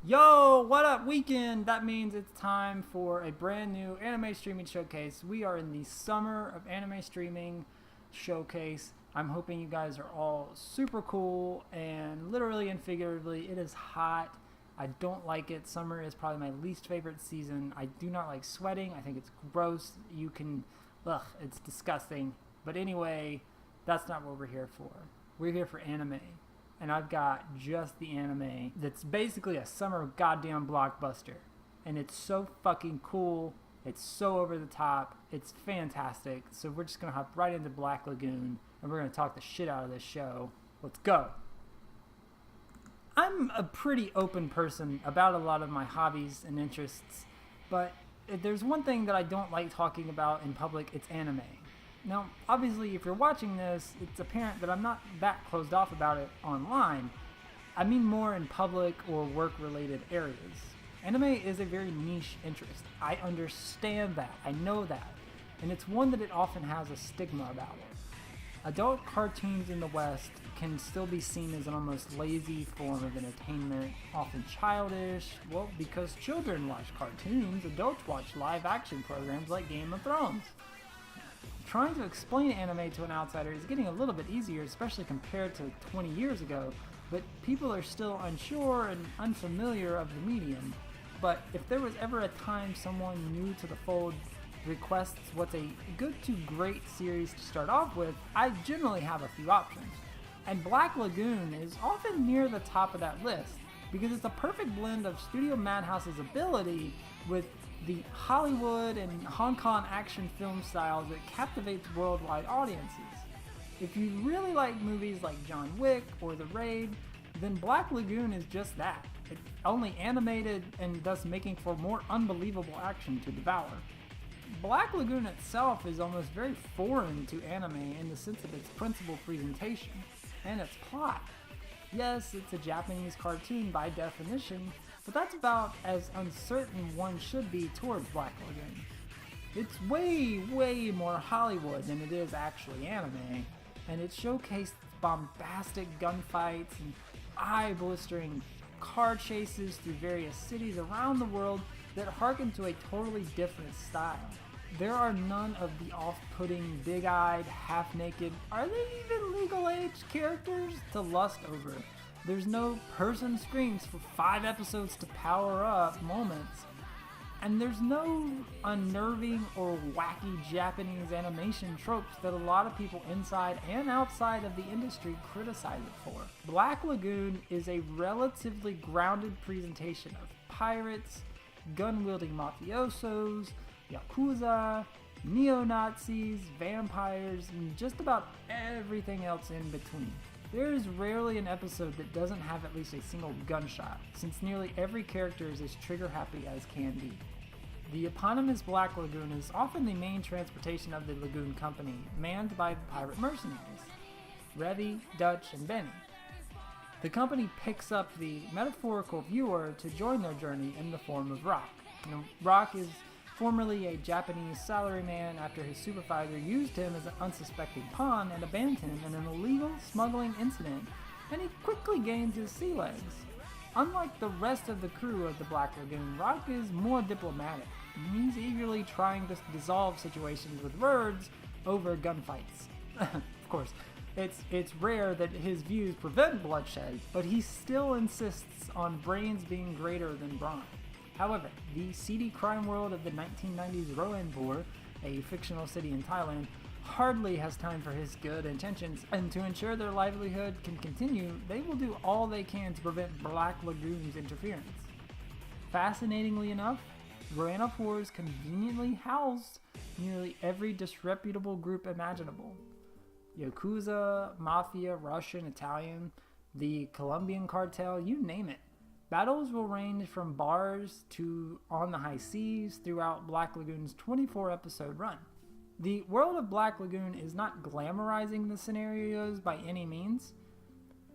Yo, what up, weekend? That means it's time for a brand new anime streaming showcase. We are in the Summer of Anime Streaming showcase. I'm hoping you guys are all super cool, and literally and figuratively, it is hot. I don't like it. Summer is probably my least favorite season. I do not like sweating. I think it's gross. It's disgusting. But anyway, that's not what we're here for. We're here for anime, and I've got just the anime that's basically a summer goddamn blockbuster. And it's so fucking cool. It's so over the top. It's fantastic. So we're just gonna hop right into Black Lagoon and we're gonna talk the shit out of this show. Let's go. I'm a pretty open person about a lot of my hobbies and interests, but if there's one thing that I don't like talking about in public, it's anime. Now, obviously, if you're watching this, it's apparent that I'm not that closed off about it online. I mean more in public or work-related areas. Anime is a very niche interest. I understand that. I know that. And it's one that it often has a stigma about it. Adult cartoons in the West can still be seen as an almost lazy form of entertainment, often childish. Well, because children watch cartoons, adults watch live-action programs like Game of Thrones. Trying to explain anime to an outsider is getting a little bit easier, especially compared to 20 years ago, but people are still unsure and unfamiliar of the medium. But if there was ever a time someone new to the fold requests what's a good to great series to start off with, I generally have a few options. And Black Lagoon is often near the top of that list, because it's a perfect blend of Studio Madhouse's ability with the Hollywood and Hong Kong action film styles that captivates worldwide audiences. If you really like movies like John Wick or The Raid, then Black Lagoon is just that. It's only animated and thus making for more unbelievable action to devour. Black Lagoon itself is almost very foreign to anime in the sense of its principal presentation and its plot. Yes, it's a Japanese cartoon by definition, but that's about as uncertain one should be towards Black Lagoon. It's way more Hollywood than it is actually anime, and it showcased bombastic gunfights and eye-blistering car chases through various cities around the world that harken to a totally different style. There are none of the off-putting, big-eyed, half-naked, are they even legal-age characters to lust over. There's no person screams for 5 episodes to power up moments. And there's no unnerving or wacky Japanese animation tropes that a lot of people inside and outside of the industry criticize it for. Black Lagoon is a relatively grounded presentation of pirates, gun-wielding mafiosos, yakuza, neo-Nazis, vampires, and just about everything else in between. There is rarely an episode that doesn't have at least a single gunshot, since nearly every character is as trigger-happy as can be. The eponymous Black Lagoon is often the main transportation of the Lagoon Company, manned by the pirate mercenaries, Revy, Dutch, and Benny. The company picks up the metaphorical viewer to join their journey in the form of Rock. Now, Rock is formerly a Japanese salaryman after his supervisor used him as an unsuspecting pawn and abandoned him in an illegal smuggling incident, and he quickly gains his sea legs. Unlike the rest of the crew of the Black Lagoon, Rock is more diplomatic. He's eagerly trying to dissolve situations with words over gunfights. Of course, it's rare that his views prevent bloodshed, but he still insists on brains being greater than brawn. However, the seedy crime world of the 1990s Roanpur, a fictional city in Thailand, hardly has time for his good intentions, and to ensure their livelihood can continue, they will do all they can to prevent Black Lagoon's interference. Fascinatingly enough, Roanpur is conveniently housed nearly every disreputable group imaginable. Yakuza, Mafia, Russian, Italian, the Colombian cartel, you name it. Battles will range from bars to on the high seas throughout Black Lagoon's 24-episode run. The world of Black Lagoon is not glamorizing the scenarios by any means.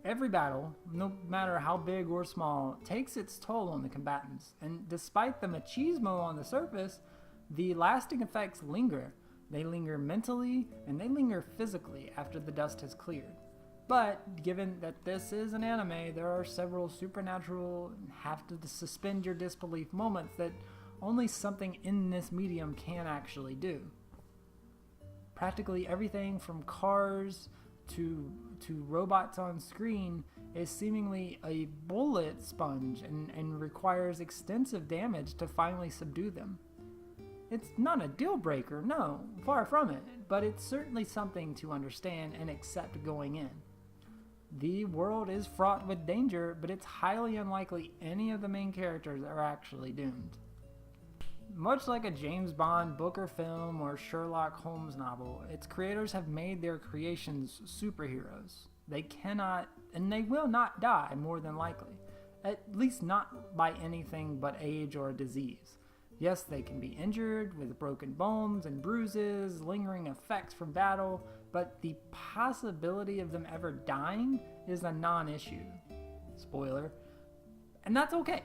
Every battle, no matter how big or small, takes its toll on the combatants, and despite the machismo on the surface, the lasting effects linger. They linger mentally, and they linger physically after the dust has cleared. But given that this is an anime, there are several supernatural, have to suspend your disbelief moments that only something in this medium can actually do. Practically everything from cars to robots on screen is seemingly a bullet sponge and requires extensive damage to finally subdue them. It's not a deal breaker, no, far from it, but it's certainly something to understand and accept going in. The world is fraught with danger, but it's highly unlikely any of the main characters are actually doomed. Much like a James Bond book or film or Sherlock Holmes novel, its creators have made their creations superheroes. They cannot, and they will not die, more than likely. At least not by anything but age or disease. Yes, they can be injured with broken bones and bruises, lingering effects from battle, but the possibility of them ever dying is a non-issue. Spoiler. And that's okay.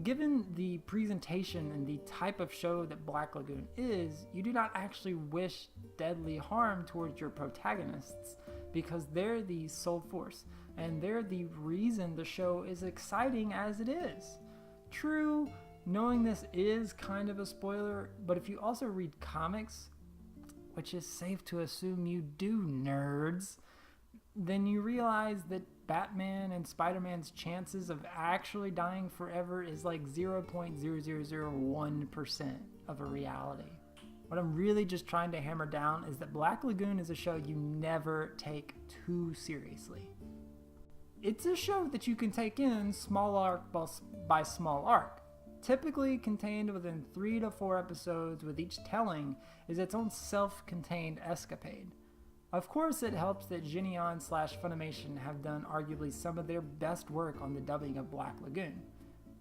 Given the presentation and the type of show that Black Lagoon is, you do not actually wish deadly harm towards your protagonists because they're the sole force and they're the reason the show is exciting as it is. True, knowing this is kind of a spoiler, but if you also read comics, which is safe to assume you do, nerds, then you realize that Batman and Spider-Man's chances of actually dying forever is like 0.0001% of a reality. What I'm really just trying to hammer down is that Black Lagoon is a show you never take too seriously. It's a show that you can take in small arc by small arc. Typically contained within 3 to 4 episodes, with each telling is its own self-contained escapade. Of course, it helps that Geneon/Funimation have done arguably some of their best work on the dubbing of Black Lagoon.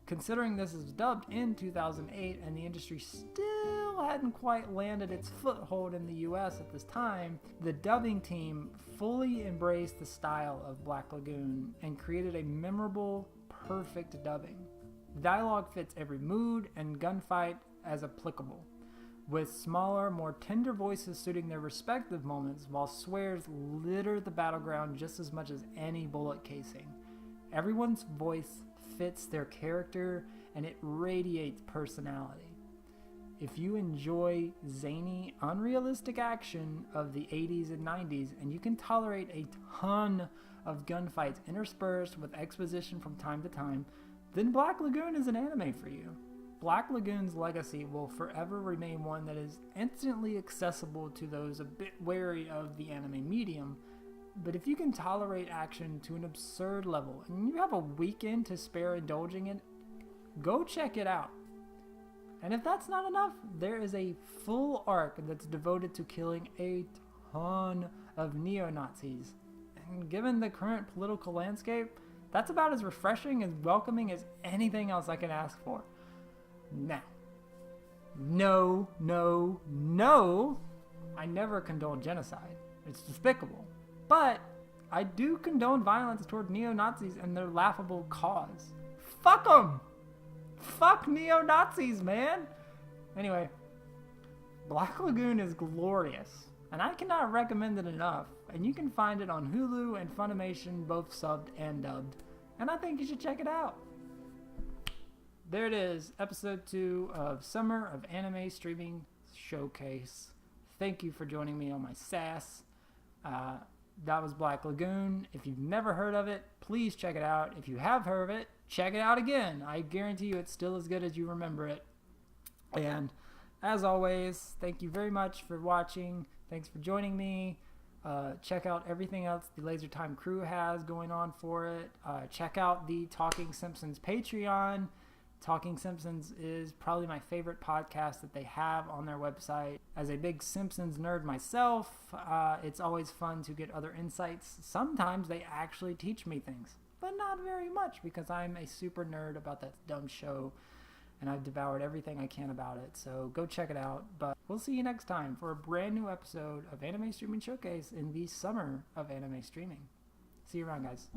Considering this is dubbed in 2008 and the industry still hadn't quite landed its foothold in the US at this time, the dubbing team fully embraced the style of Black Lagoon and created a memorable, perfect dubbing. The dialogue fits every mood and gunfight as applicable, with smaller, more tender voices suiting their respective moments, while swears litter the battleground just as much as any bullet casing. Everyone's voice fits their character and it radiates personality. If you enjoy zany, unrealistic action of the 80s and 90s and you can tolerate a ton of gunfights interspersed with exposition from time to time, then Black Lagoon is an anime for you. Black Lagoon's legacy will forever remain one that is instantly accessible to those a bit wary of the anime medium, but if you can tolerate action to an absurd level and you have a weekend to spare indulging it, go check it out. And if that's not enough, there is a full arc that's devoted to killing a ton of neo-Nazis. And given the current political landscape, that's about as refreshing and welcoming as anything else I can ask for. Now, no, I never condone genocide. It's despicable. But I do condone violence toward neo-Nazis and their laughable cause. Fuck them! Fuck neo-Nazis, man! Anyway, Black Lagoon is glorious, and I cannot recommend it enough. And you can find it on Hulu and Funimation, both subbed and dubbed. And I think you should check it out. There it is, episode 2 of Summer of Anime Streaming Showcase. Thank you for joining me on my sass. That was Black Lagoon. If you've never heard of it, please check it out. If you have heard of it, check it out again. I guarantee you it's still as good as you remember it. And as always, thank you very much for watching. Thanks for joining me. Check out everything else the Laser Time crew has going on for it. Check out the Talking Simpsons Patreon. Talking Simpsons is probably my favorite podcast that they have on their website. As a big Simpsons nerd myself, it's always fun to get other insights. Sometimes they actually teach me things, but not very much because I'm a super nerd about that dumb show and I've devoured everything I can about it. So go check it out. But we'll see you next time for a brand new episode of Anime Streaming Showcase in the Summer of Anime Streaming. See you around, guys.